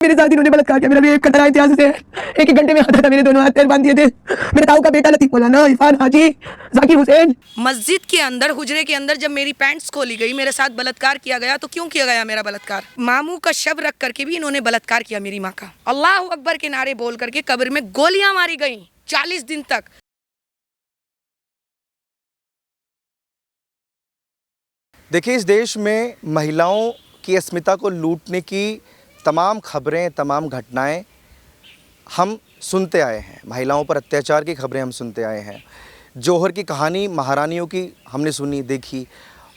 मेरे साथ इन्होंने बलात्कार किया। मेरा भी एक खतरा इतिहास से एक एक घंटे में आता था। मेरे दोनों हाथ पैर बांध दिए थे। मेरे ताऊ का बेटा लतीफ मौलाना, इरफान हाजी, जाकिर हुसैन। मस्जिद के अंदर, हुजरे के अंदर जब मेरी पैंट्स खोली गई, मेरे साथ बलात्कार किया गया। तो क्यों किया गया मेरा बलात्कार? मामू का शव रख करके भी इन्होंने बलात्कार किया मेरी माँ का। अल्लाह अकबर के नारे बोल करके कब्र में गोलियां मारी गई 40 दिन तक। देखिए, इस देश में महिलाओं की अस्मिता को लूटने की तमाम खबरें, तमाम घटनाएं हम सुनते आए हैं। महिलाओं पर अत्याचार की खबरें हम सुनते आए हैं। जौहर की कहानी, महारानियों की हमने सुनी, देखी।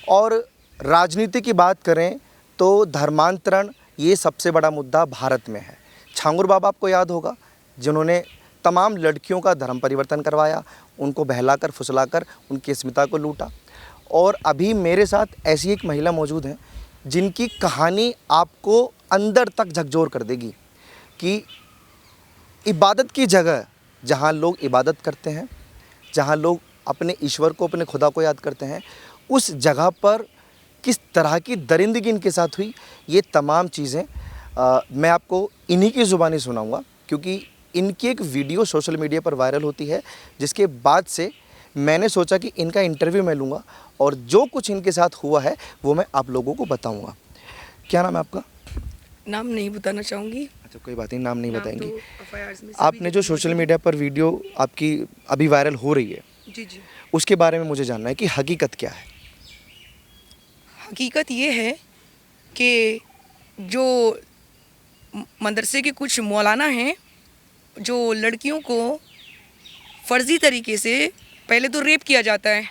और राजनीति की बात करें तो धर्मांतरण ये सबसे बड़ा मुद्दा भारत में है। छांगुर बाबा आपको याद होगा, जिन्होंने तमाम लड़कियों का धर्म परिवर्तन करवाया, उनको बहलाकर फुसलाकर उनकी अस्मिता को लूटा। और अभी मेरे साथ ऐसी एक महिला मौजूद है जिनकी कहानी आपको अंदर तक झकझोर कर देगी कि इबादत की जगह जहाँ लोग इबादत करते हैं, जहाँ लोग अपने ईश्वर को, अपने खुदा को याद करते हैं, उस जगह पर किस तरह की दरिंदगी इनके साथ हुई, ये तमाम चीज़ें मैं आपको इन्हीं की ज़ुबानी सुनाऊंगा। क्योंकि इनकी एक वीडियो सोशल मीडिया पर वायरल होती है, जिसके बाद से मैंने सोचा कि इनका इंटरव्यू मैं लूँगा और जो कुछ इनके साथ हुआ है वो मैं आप लोगों को बताऊँगा। क्या नाम है आपका? नाम नहीं बताना चाहूँगी। अच्छा, कोई बात नहीं, नाम नहीं बताएंगे। तो आपने जो सोशल मीडिया पर वीडियो आपकी अभी वायरल हो रही है, जी जी, उसके बारे में मुझे जानना है कि हकीकत क्या है। हकीकत ये है कि जो मदरसे के कुछ मौलाना हैं, जो लड़कियों को फर्जी तरीके से पहले तो रेप किया जाता है,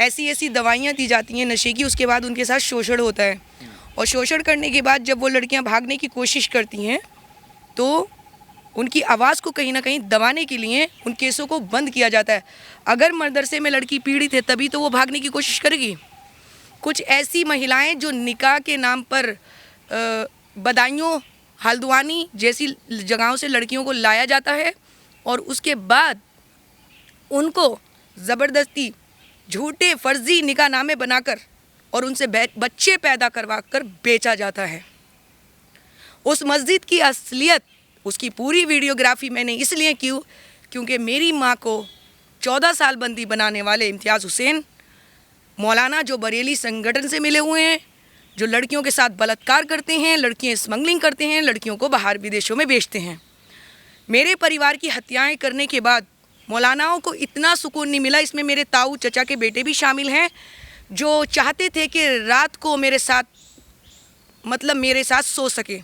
ऐसी ऐसी दवाइयाँ दी जाती हैं नशे की, उसके बाद उनके साथ शोषण होता है। और शोषण करने के बाद जब वो लड़कियां भागने की कोशिश करती हैं तो उनकी आवाज़ को कहीं ना कहीं दबाने के लिए उन केसों को बंद किया जाता है। अगर मदरसे में लड़की पीड़ित है तभी तो वो भागने की कोशिश करेगी। कुछ ऐसी महिलाएं जो निकाह के नाम पर बदायूं, हल्द्वानी जैसी जगहों से लड़कियों को लाया जाता है और उसके बाद उनको ज़बरदस्ती झूठे फर्जी निकाहनामे बनाकर और उनसे बच्चे पैदा करवा कर बेचा जाता है। उस मस्जिद की असलियत, उसकी पूरी वीडियोग्राफी मैंने इसलिए की क्योंकि मेरी माँ को 14 साल बंदी बनाने वाले इम्तियाज़ हुसैन मौलाना, जो बरेली संगठन से मिले हुए हैं, जो लड़कियों के साथ बलात्कार करते हैं, लड़कियाँ स्मगलिंग करते हैं, लड़कियों को बाहर विदेशों में बेचते हैं। मेरे परिवार की हत्याएँ करने के बाद मौलानाओं को इतना सुकून नहीं मिला। इसमें मेरे ताऊ चचा के बेटे भी शामिल हैं, जो चाहते थे कि रात को मेरे साथ सो सके।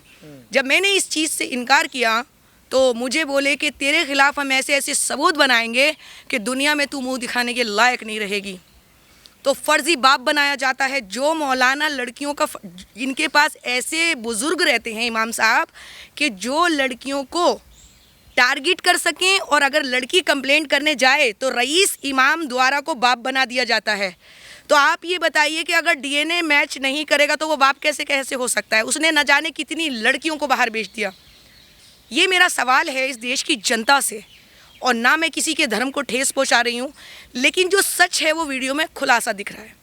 जब मैंने इस चीज़ से इनकार किया तो मुझे बोले कि तेरे खिलाफ़ हम ऐसे ऐसे सबूत बनाएंगे कि दुनिया में तू मुंह दिखाने के लायक नहीं रहेगी। तो फर्जी बाप बनाया जाता है। जो मौलाना लड़कियों का, इनके पास ऐसे बुज़ुर्ग रहते हैं इमाम साहब कि जो लड़कियों को टारगेट कर सकें, और अगर लड़की कंप्लेंट करने जाए तो रईस इमाम द्वारा को बाप बना दिया जाता है। तो आप ये बताइए कि अगर डीएनए मैच नहीं करेगा तो वो बाप कैसे हो सकता है? उसने न जाने कितनी लड़कियों को बाहर बेच दिया। ये मेरा सवाल है इस देश की जनता से, और ना मैं किसी के धर्म को ठेस पहुंचा रही हूँ, लेकिन जो सच है वो वीडियो में खुलासा दिख रहा है।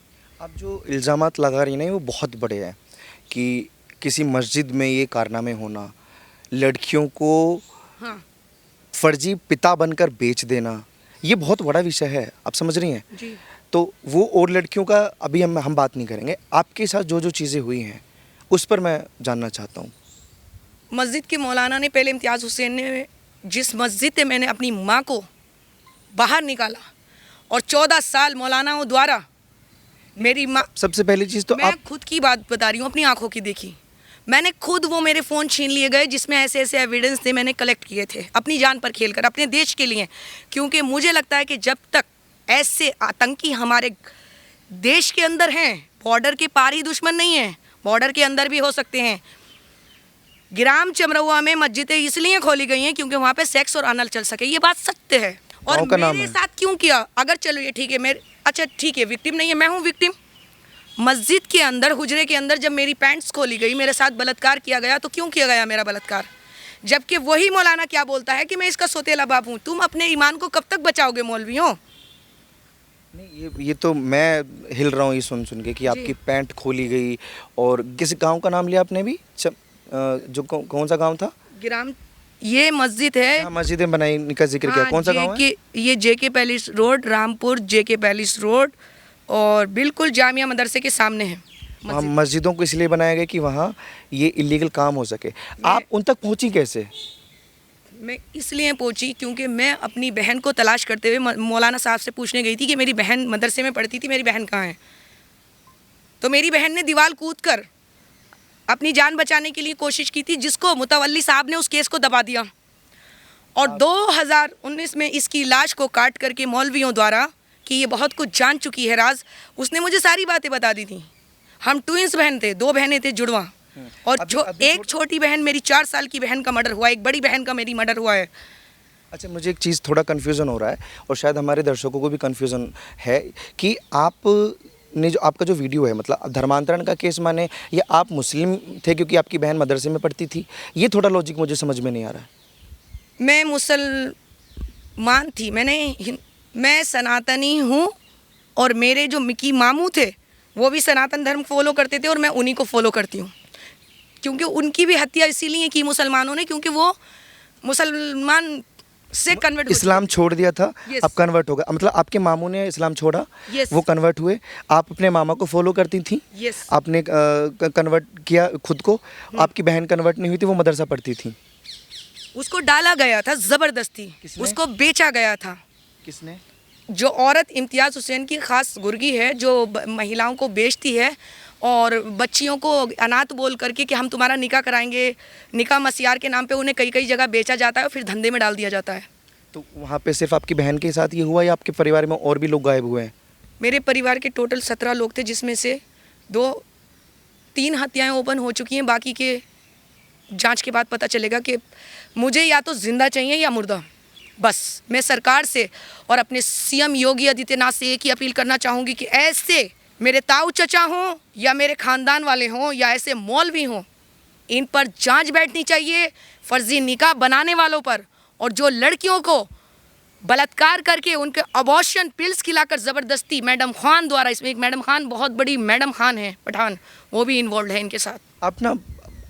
अब जो इल्ज़ामात लगा रही हैं वो बहुत बड़े हैं कि किसी मस्जिद में ये कारनामे होना, लड़कियों को हाँ फर्जी पिता बनकर बेच देना, ये बहुत बड़ा विषय है। आप समझ रही हैं जी। तो वो और लड़कियों का अभी हम बात नहीं करेंगे। आपके साथ जो जो चीज़ें हुई हैं उस पर मैं जानना चाहता हूँ। मस्जिद के मौलाना ने, पहले इम्तियाज़ हुसैन ने, जिस मस्जिद से मैंने अपनी माँ को बाहर निकाला और 14 साल मौलानाओं द्वारा मेरी माँ, सबसे पहली चीज़ तो मैं खुद की बात बता रही हूँ, अपनी आंखों की देखी। मैंने खुद, वो मेरे फ़ोन छीन लिए गए जिसमें ऐसे ऐसे एविडेंस थे, मैंने कलेक्ट किए थे अपनी जान पर खेलकर, अपने देश के लिए। क्योंकि मुझे लगता है कि जब तक ऐसे आतंकी हमारे देश के अंदर हैं, बॉर्डर के पार ही दुश्मन नहीं है, बॉर्डर के अंदर भी हो सकते हैं। ग्राम चमरौआ में मस्जिदें इसलिए खोली गई हैं क्योंकि वहाँ पे सेक्स और अनल चल सके, ये बात सत्य है। और मेरे साथ क्यों किया? अगर चलो ये ठीक है, अच्छा ठीक है, विक्टिम नहीं है, मैं हूँ विक्टिम। मस्जिद के अंदर, हुजरे के अंदर जब मेरी पैंट्स खोली गई, मेरे साथ बलात्कार किया गया। तो क्यों किया गया मेरा बलात्कार? जबकि वही मौलाना क्या बोलता है कि मैं इसका सौतेला बाप हूँ। तुम अपने ईमान को कब तक बचाओगे मौलवियों? नहीं, ये तो मैं हिल रहा हूँ ये सुन के कि आपकी पैंट खोली गई। और किस गांव का नाम लिया आपने भी? जो कौन सा गांव था? ग्राम, ये मस्जिद है। यहाँ मस्जिदें बनाने का जिक्र किया, हाँ, कौन सा गांव है? ये जेके पैलेस रोड, रामपुर जेके पैलेस रोड, और बिल्कुल जामिया मदरसे के सामने है वहाँ मस्जिद। मस्जिदों को इसलिए बनाया गया कि वहाँ ये इलीगल काम हो सके। आप उन तक पहुँची कैसे? मैं इसलिए पहुंची क्योंकि मैं अपनी बहन को तलाश करते हुए मौलाना साहब से पूछने गई थी कि मेरी बहन मदरसे में पढ़ती थी, मेरी बहन कहाँ है। तो मेरी बहन ने दीवार कूदकर अपनी जान बचाने के लिए कोशिश की थी, जिसको मुतवल्ली साहब ने उस केस को दबा दिया। और 2019 में इसकी लाश को काट करके मौलवियों द्वारा कि ये बहुत कुछ जान चुकी है राज, उसने मुझे सारी बातें बता दी थी। हम ट्विंस बहन थे, 2 बहनें थे जुड़वा, और एक छोटी बहन मेरी 4 साल की बहन का मर्डर हुआ, एक बड़ी बहन का मेरी मर्डर हुआ है। अच्छा, मुझे एक चीज़ थोड़ा कन्फ्यूज़न हो रहा है और शायद हमारे दर्शकों को भी कन्फ्यूज़न है कि आप ने जो आपका जो वीडियो है, मतलब धर्मांतरण का केस माने, ये आप मुस्लिम थे क्योंकि आपकी बहन मदरसे में पढ़ती थी? ये थोड़ा लॉजिक मुझे समझ में नहीं आ रहा है। मैं मुसलमान थी, मैं सनातनी हूँ, और मेरे जो मिकी मामू थे वो भी सनातन धर्म फॉलो करते थे और मैं उन्हीं को फॉलो करती हूँ। क्योंकि उनकी भी हत्या इसीलिए की मुसलमानों ने, क्योंकि वो मुसलमान से कन्वर्ट इस्लाम छोड़ दिया था, Yes. अब कन्वर्ट हो गया, मतलब आपके मामू ने इस्लाम छोड़ा, Yes. वो कन्वर्ट हुए, आप अपने मामा को फॉलो करती थी, Yes. आपने कन्वर्ट किया खुद को, आपकी बहन कन्वर्ट नहीं हुई थी, वो मदरसा पढ़ती थी। उसको डाला गया था ज़बरदस्ती, किसने? उसको बेचा गया था। किसने? जो औरत इम्तियाज़ हुसैन की ख़ास गुर्गी है, जो महिलाओं को बेचती है और बच्चियों को अनाथ बोल करके कि हम तुम्हारा निकाह कराएंगे, निकाह मसियार के नाम पे उन्हें कई कई जगह बेचा जाता है और फिर धंधे में डाल दिया जाता है। तो वहाँ पे सिर्फ आपकी बहन के साथ ये हुआ या आपके परिवार में और भी लोग गायब हुए हैं? मेरे परिवार के टोटल 17 लोग थे, जिसमें से 3 हत्याएं ओपन हो चुकी हैं। बाकी के जांच के बाद पता चलेगा कि मुझे या तो जिंदा चाहिए या मुर्दा। बस मैं सरकार से और अपने सीएम योगी आदित्यनाथ से एक ही अपील करना चाहूँगी कि ऐसे मेरे ताऊ चचा हों या मेरे ख़ानदान वाले हों या ऐसे मौलवी हों, इन पर जांच बैठनी चाहिए, फर्जी निकाह बनाने वालों पर, और जो लड़कियों को बलात्कार करके उनके अबॉर्शन पिल्स खिलाकर ज़बरदस्ती मैडम खान द्वारा, इसमें एक मैडम खान बहुत बड़ी मैडम खान है पठान, वो भी इन्वॉल्व है इनके साथ। आप ना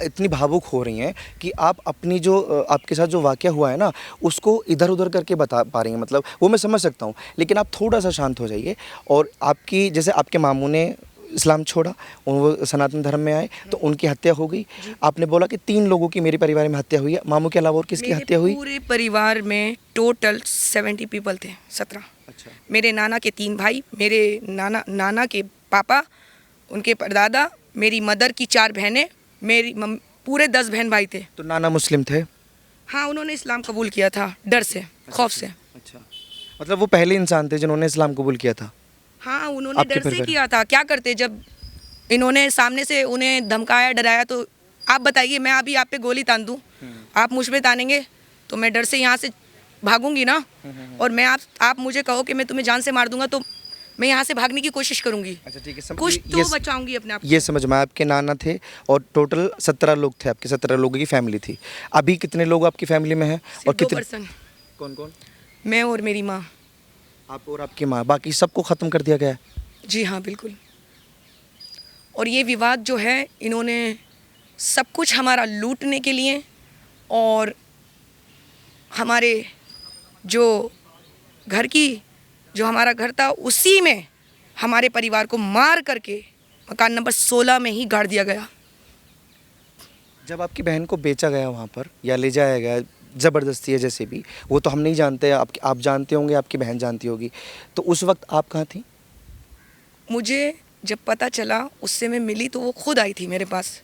इतनी भावुक हो रही हैं कि आप अपनी जो आपके साथ जो वाक़या हुआ है ना, उसको इधर उधर करके बता पा रही हैं, मतलब वो मैं समझ सकता हूँ, लेकिन आप थोड़ा सा शांत हो जाइए। और आपकी जैसे आपके मामू ने इस्लाम छोड़ा और वो सनातन धर्म में आए तो उनकी हत्या हो गई। आपने बोला कि 3 लोगों की मेरे परिवार में हत्या हुई है, मामू के अलावा और किसकी हत्या हुई? पूरे परिवार में टोटल 70 पीपल थे, 17। अच्छा। मेरे नाना के 3 भाई, मेरे नाना के पापा, उनके परदादा, मेरी मदर की 4 बहनें, पूरे 10 बहन भाई थे। तो नाना मुस्लिम थे? हाँ, उन्होंने इस्लाम कबूल किया था डर से, खौफ से। अच्छा, मतलब वो पहले इंसान थे जिन्होंने इस्लाम कबूल किया था? हाँ, उन्होंने आपके डर से परिवार? किया था। क्या करते जब इन्होंने सामने से उन्हें धमकाया, डराया, तो आप बताइए, मैं अभी आप पे गोली तान दूँ, आप मुझ पे तानेंगे तो मैं डर से यहाँ से भागूंगी ना। और मैं आप मुझे कहो कि मैं तुम्हें जान से मार दूंगा तो मैं यहाँ से भागने की कोशिश करूंगी। अच्छा, ठीक है, कुछ तो बचाऊंगी अपने आप को। ये समझ में, आपके नाना थे और टोटल 17 लोग थे, आपके 17 लोगों की फैमिली थी। अभी कितने लोग आपकी फैमिली में हैं और सिर्फ 2 कितने? पर्सन, कौन कौन? मैं और मेरी माँ। आप और आपकी माँ, बाकी सबको ख़त्म कर दिया गया है? जी हाँ, बिल्कुल। और ये विवाद जो है, इन्होंने सब कुछ हमारा लूटने के लिए, और हमारे जो घर की जो हमारा घर था उसी में हमारे परिवार को मार करके मकान नंबर 16 में ही गाड़ दिया गया। जब आपकी बहन को बेचा गया वहाँ पर या ले जाया गया ज़बरदस्ती है, जैसे भी, वो तो हम नहीं जानते, आप जानते होंगे, आपकी बहन जानती होगी, तो उस वक्त आप कहाँ थी? मुझे जब पता चला, उससे मैं मिली तो वो खुद आई थी मेरे पास,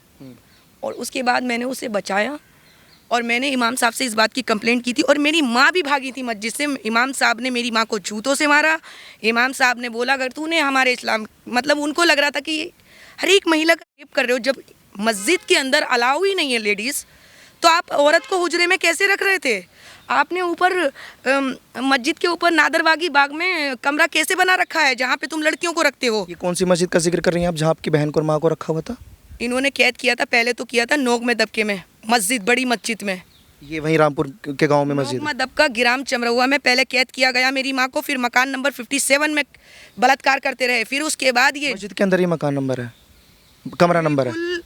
और उसके बाद मैंने उसे बचाया और मैंने इमाम साहब से इस बात की कंप्लेंट की थी। और मेरी माँ भी भागी थी मस्जिद से। इमाम साहब ने मेरी माँ को जूतों से मारा। इमाम साहब ने बोला, अगर तूने हमारे इस्लाम, मतलब उनको लग रहा था कि हर एक महिला का रेप कर रहे हो। जब मस्जिद के अंदर अलाउ ही नहीं है लेडीज़, तो आप औरत को हुजरे में कैसे रख रहे थे? आपने ऊपर मस्जिद के ऊपर नादरबागी बाग में कमरा कैसे बना रखा है जहाँ पे तुम लड़कियों को रखते हो? ये कौन सी मस्जिद का जिक्र कर रही हैं आप जहाँ आपकी बहन को और माँ को रखा हुआ था? इन्होंने कैद किया था, पहले तो किया था नोक में दबके में, मस्जिद, बड़ी मस्जिद में। ये वहीं रामपुर के गांव में मस्जिद? नोक में दबका गिराम चमरहुआ में पहले कैद किया गया मेरी माँ को, फिर मकान नंबर 57 में बलात्कार करते रहे। फिर उसके बाद ये मस्जिद के अंदर ही मकान नंबर है, कमरा नंबर है? बिल्कुल,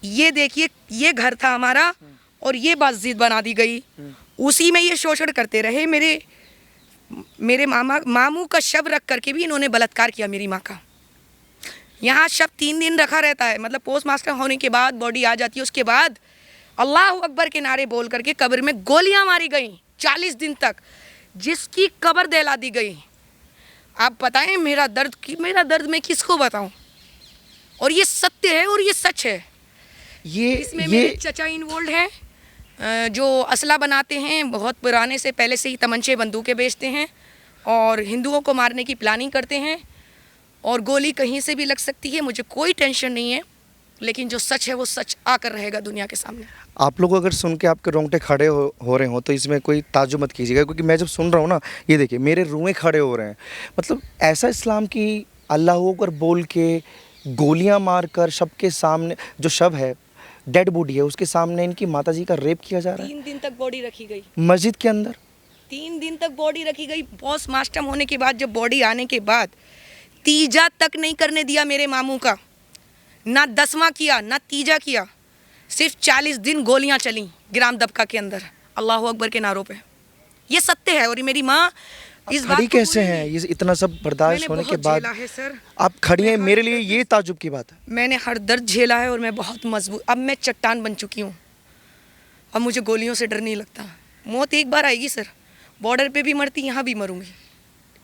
ये देखिए, ये घर था हमारा और ये बात जिद बना दी गई, उसी में ये शोषण करते रहे। मेरे मामू का शव रख करके भी इन्होंने बलात्कार किया मेरी माँ का। यहाँ शव 3 दिन रखा रहता है, मतलब पोस्टमास्टर होने के बाद बॉडी आ जाती है, उसके बाद अल्लाह अकबर के नारे बोल करके कब्र में गोलियां मारी गई 40 दिन तक, जिसकी कब्र दहला दी गई। आप बताएं मेरा दर्द मैं किसको बताऊं? और ये सत्य है और ये सच है। इसमें मेरे चचा इन्वॉल्व हैं, जो असला बनाते हैं, बहुत पुराने से पहले से ही तमंचे बंदूकें बेचते हैं और हिंदुओं को मारने की प्लानिंग करते हैं, और गोली कहीं से भी लग सकती है, मुझे कोई टेंशन नहीं है, लेकिन जो सच है वो सच आकर रहेगा दुनिया के सामने। आप लोग अगर सुन के आपके रोंगटे खड़े हो रहे हो तो इसमें कोई ताज्जुब मत कीजिएगा, क्योंकि मैं जब सुन रहा हूँ ना, ये देखिए मेरे रुएं खड़े हो रहे हैं। मतलब ऐसा इस्लाम की अल्लाह अकबर बोल के गोलियां मारकर सबके सामने, जो शव है, डेड बॉडी है, उसके सामने इनकी माताजी का रेप किया जा रहा है। 3 दिन तक बॉडी रखी गई मस्जिद के अंदर, 3 दिन तक बॉडी रखी गई। पोस्टमार्टम होने के बाद, जब बॉडी आने के बाद, तीजा तक नहीं करने दिया मेरे मामू का, ना 10वां किया ना तीजा किया, सिर्फ 40 दिन गोलियां चली ग्राम दबका के अंदर अल्लाह अकबर के नारों पे। ये सत्य है। और ये मेरी माँ इस बात खड़ी को कैसे हैं? ये इतना सब बर्दाश्त होने के बाद है सर, आप खड़ी हैं, मेरे लिए ये ताज्जुब की बात है। मैंने हर दर्द झेला है और मैं बहुत मजबूत, अब मैं चट्टान बन चुकी हूँ। अब मुझे गोलियों से डर नहीं लगता। मौत एक बार आएगी सर, बॉर्डर पे भी मरती, यहाँ भी मरूंगी।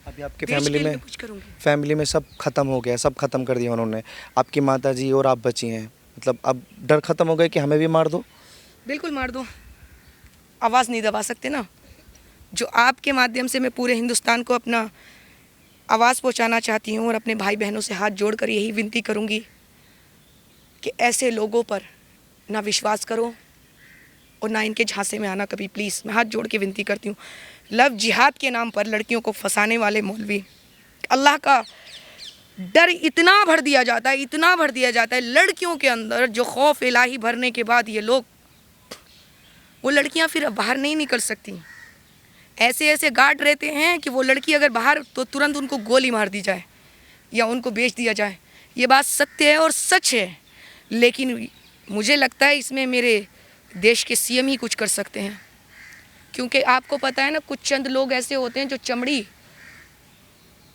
अभी आपके देश के फैमिली लिए में कुछ करूंगी। फैमिली में सब खत्म हो गया, सब खत्म कर दिया उन्होंने, आपकी माताजी और आप बची हैं। मतलब अब डर खत्म हो गया कि हमें भी मार दो? बिल्कुल मार दो, आवाज़ नहीं दबा सकते ना। जो आपके माध्यम से मैं पूरे हिंदुस्तान को अपना आवाज़ पहुंचाना चाहती हूँ, और अपने भाई बहनों से हाथ जोड़कर यही विनती करूँगी कि ऐसे लोगों पर ना विश्वास करो और ना इनके झांसे में आना कभी, प्लीज़। मैं हाथ जोड़ के विनती करती हूँ। लव जिहाद के नाम पर लड़कियों को फंसाने वाले मौलवी, अल्लाह का डर इतना भर दिया जाता है, इतना भर दिया जाता है लड़कियों के अंदर, जो खौफ इलाही भरने के बाद ये लोग, वो लड़कियां फिर बाहर नहीं निकल सकती। ऐसे ऐसे गार्ड रहते हैं कि वो लड़की अगर बाहर, तो तुरंत उनको गोली मार दी जाए या उनको बेच दिया जाए। ये बात सत्य है और सच है, लेकिन मुझे लगता है इसमें मेरे देश के सीएम ही कुछ कर सकते हैं। क्योंकि आपको पता है ना, कुछ चंद लोग ऐसे होते हैं जो चमड़ी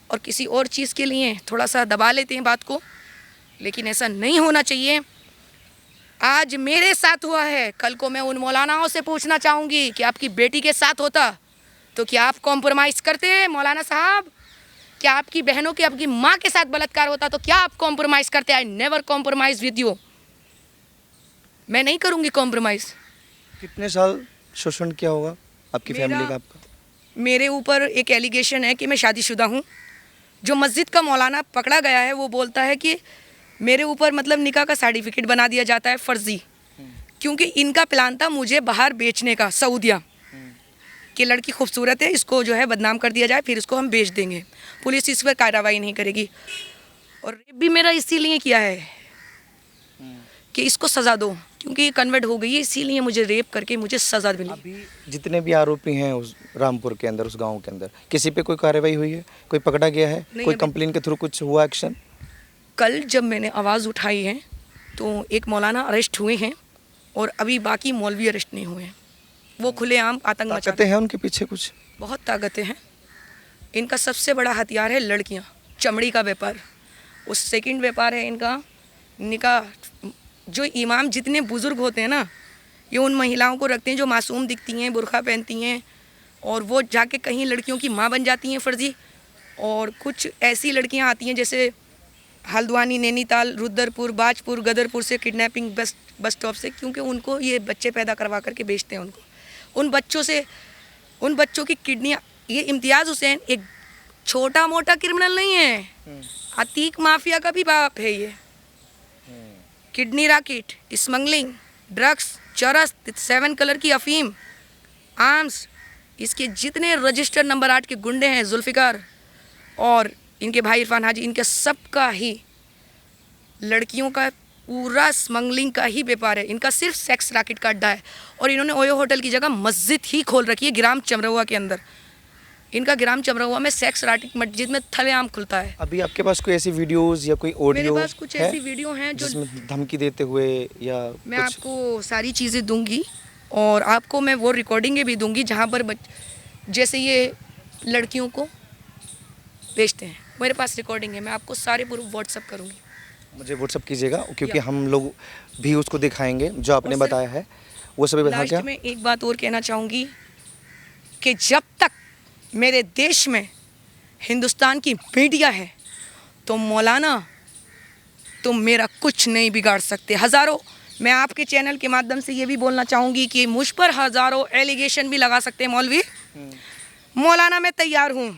और किसी और चीज़ के लिए थोड़ा सा दबा लेते हैं बात को, लेकिन ऐसा नहीं होना चाहिए। आज मेरे साथ हुआ है, कल को मैं उन मौलानाओं से पूछना चाहूँगी कि आपकी बेटी के साथ होता तो क्या आप कॉम्प्रोमाइज़ करते हैं मौलाना साहब? क्या आपकी बहनों के, आपकी माँ के साथ बलात्कार होता तो क्या आप कॉम्प्रोमाइज़ करते? I never compromise with you. मैं नहीं करूँगी कॉम्प्रोमाइज़। कितने साल शोषण किया होगा आपकी फैमिली का? आपका मेरे ऊपर एक एलिगेशन है कि मैं शादीशुदा हूँ। जो मस्जिद का मौलाना पकड़ा गया है वो बोलता है कि मेरे ऊपर मतलब निकाह का सर्टिफिकेट बना दिया जाता है फर्जी, क्योंकि इनका प्लान था मुझे बाहर बेचने का, सऊदिया, कि लड़की खूबसूरत है, इसको जो है बदनाम कर दिया जाए, फिर इसको हम बेच देंगे, पुलिस इस पर कार्रवाई नहीं करेगी। और रेप भी मेरा इसीलिए किया है कि इसको सज़ा दो, क्योंकि ये कन्वर्ट हो गई है, इसीलिए मुझे रेप करके मुझे सज़ा मिली। अभी जितने भी आरोपी हैं उस रामपुर के अंदर, उस गांव के अंदर, किसी पे कोई कार्रवाई हुई है? कोई पकड़ा गया है? कोई कंप्लेन के थ्रू कुछ हुआ एक्शन? कल जब मैंने आवाज़ उठाई है तो एक मौलाना अरेस्ट हुए हैं और अभी बाकी मौलवी अरेस्ट नहीं हुए हैं। वो खुलेआम आतंक मचाते हैं, उनके पीछे कुछ बहुत ताकतें हैं। इनका सबसे बड़ा हथियार है लड़कियां, चमड़ी का व्यापार। उस सेकंड व्यापार है इनका निकाह। जो इमाम जितने बुज़ुर्ग होते हैं ना, ये उन महिलाओं को रखते हैं जो मासूम दिखती हैं, बुर्का पहनती हैं, और वो जाके कहीं लड़कियों की माँ बन जाती हैं फर्जी। और कुछ ऐसी लड़कियां आती हैं जैसे हल्द्वानी, नैनीताल, रुद्रपुर, बाजपुर, गदरपुर से किडनैपिंग बस स्टॉप से, क्योंकि उनको ये बच्चे पैदा करवा करके बेचते हैं उनको। उन बच्चों की किडनियाँ, ये इम्तियाज़ हुसैन एक छोटा मोटा क्रिमिनल नहीं है, अतीक माफिया का भी बाप है ये। किडनी रैकेट, स्मगलिंग, ड्रग्स, चरस, 7 कलर की अफीम, आर्म्स, इसके जितने रजिस्टर नंबर 8 के गुंडे हैं, जुल्फ़िकार और इनके भाई इरफान हाजी, इनके सबका ही लड़कियों का पूरा स्मगलिंग का ही व्यापार है। इनका सिर्फ सेक्स रैकेट का अड्डा है, और इन्होंने ओयो होटल की जगह मस्जिद ही खोल रखी है ग्राम चमरहुआ के अंदर। इनका ग्राम चमरहुआ में सेक्स रैकेट मस्जिद में थलेआम खुलता है। अभी आपके पास कोई ऐसी वीडियोस या कोई ऑडियो? मेरे पास कुछ ऐसी वीडियो हैं जो जिसमें धमकी देते हुए या मैं आपको सारी चीज़ें दूंगी और आपको मैं वो रिकॉर्डिंगें भी दूंगी जहाँ पर जैसे ये लड़कियों को बेचते हैं। मेरे पास रिकॉर्डिंग है, मैं आपको सारे पूरे व्हाट्सअप करूँगी। मुझे व्हाट्सअप कीजिएगा, क्योंकि हम लोग भी उसको दिखाएंगे जो आपने बताया है, वो सभी बता लास्ट क्या। में एक बात और कहना चाहूँगी कि जब तक मेरे देश में हिंदुस्तान की मीडिया है तो मौलाना तुम मेरा कुछ नहीं बिगाड़ सकते। हज़ारों, मैं आपके चैनल के माध्यम से ये भी बोलना चाहूँगी कि मुझ पर हज़ारों एलिगेशन भी लगा सकते हैं मौलवी। मौलाना मैं तैयार हूँ,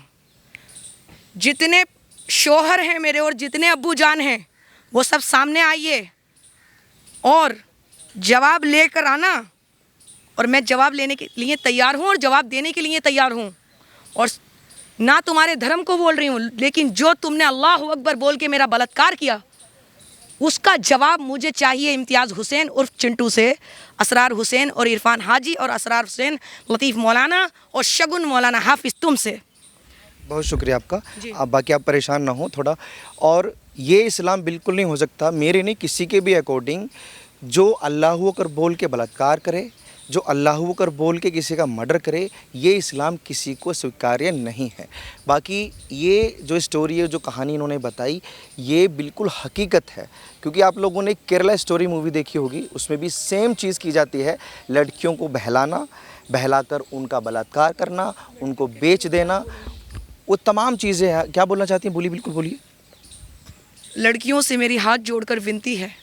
जितने शोहर हैं मेरे और जितने अब्बू जान हैं वो सब सामने आइए और जवाब लेकर आना, और मैं जवाब लेने के लिए तैयार हूँ और जवाब देने के लिए तैयार हूँ। और ना तुम्हारे धर्म को बोल रही हूँ, लेकिन जो तुमने अल्लाह अकबर बोल के मेरा बलात्कार किया उसका जवाब मुझे चाहिए इम्तियाज़ हुसैन उर्फ चिंटू से, असरार हुसैन और इरफान हाजी और असरार हुसैन, लतीफ़ मौलाना और शगुन मौलाना हाफिज़ तुमसे। बहुत शुक्रिया आपका। आप बाकी आप परेशान ना हो थोड़ा। और ये इस्लाम बिल्कुल नहीं हो सकता मेरे नहीं किसी के भी अकॉर्डिंग जो अल्लाह अकबर बोल के बलात्कार करे, जो अल्लाह अकबर बोल के किसी का मर्डर करे, ये इस्लाम किसी को स्वीकार्य नहीं है। बाकी ये जो स्टोरी है, जो कहानी इन्होंने बताई, ये बिल्कुल हकीकत है। क्योंकि आप लोगों ने केरला स्टोरी मूवी देखी होगी, उसमें भी सेम चीज़ की जाती है। लड़कियों को बहलाकर उनका बलात्कार करना, उनको बेच देना, वो तमाम चीज़ें हैं। क्या बोलना चाहती हैं, बोलिए, बिल्कुल बोलिए। लड़कियों से मेरी हाथ जोड़कर विनती है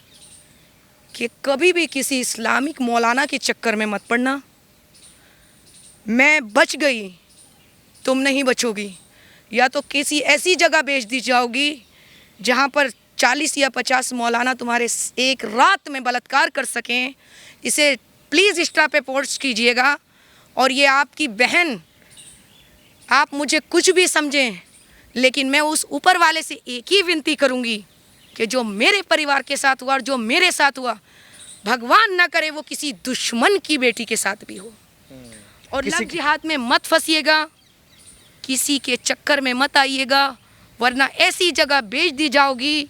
कि कभी भी किसी इस्लामिक मौलाना के चक्कर में मत पड़ना। मैं बच गई, तुम नहीं बचोगी। या तो किसी ऐसी जगह भेज दी जाओगी जहाँ पर 40 या 50 मौलाना तुम्हारे एक रात में बलात्कार कर सकें। इसे प्लीज़ इंस्टा पे पोस्ट कीजिएगा। और ये आपकी बहन, आप मुझे कुछ भी समझें, लेकिन मैं उस ऊपर वाले से एक ही विनती करूंगी कि जो मेरे परिवार के साथ हुआ और जो मेरे साथ हुआ, भगवान ना करे वो किसी दुश्मन की बेटी के साथ भी हो। और लव जिहाद में मत फंसिएगा, किसी के चक्कर में मत आइएगा, वरना ऐसी जगह भेज दी जाओगी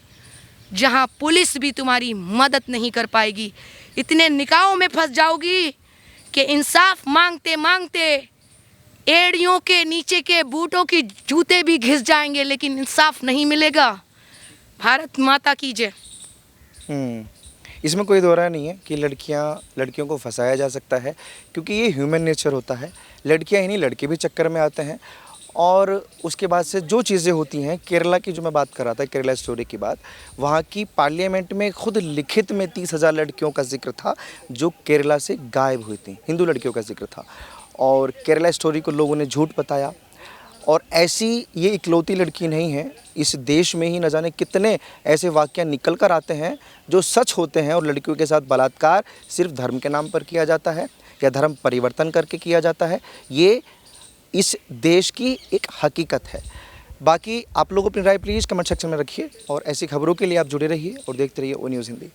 जहां पुलिस भी तुम्हारी मदद नहीं कर पाएगी। इतने निकाहों में फंस जाओगी कि इंसाफ मांगते मांगते एड़ियों के नीचे के बूटों की जूते भी घिस जाएंगे, लेकिन इंसाफ नहीं मिलेगा। भारत माता की जय। इसमें कोई दो राय नहीं है कि लड़कियों को फंसाया जा सकता है, क्योंकि ये ह्यूमन नेचर होता है। लड़कियां ही नहीं, लड़के भी चक्कर में आते हैं। और उसके बाद से जो चीज़ें होती हैं, केरला की जो मैं बात कर रहा था, केरला स्टोरी की बात, वहाँ की पार्लियामेंट में खुद लिखित में 30,000 लड़कियों का जिक्र था जो केरला से गायब हुई थी, हिंदू लड़कियों का जिक्र था। और केरला स्टोरी को लोगों ने झूठ बताया। और ऐसी ये इकलौती लड़की नहीं है, इस देश में ही न जाने कितने ऐसे वाक़या निकल कर आते हैं जो सच होते हैं। और लड़कियों के साथ बलात्कार सिर्फ धर्म के नाम पर किया जाता है या धर्म परिवर्तन करके किया जाता है। ये इस देश की एक हकीकत है। बाकी आप लोग अपनी राय प्लीज़ कमेंट सेक्शन में रखिए, और ऐसी खबरों के लिए आप जुड़े रहिए और देखते रहिए ओ न्यूज़ हिंदी।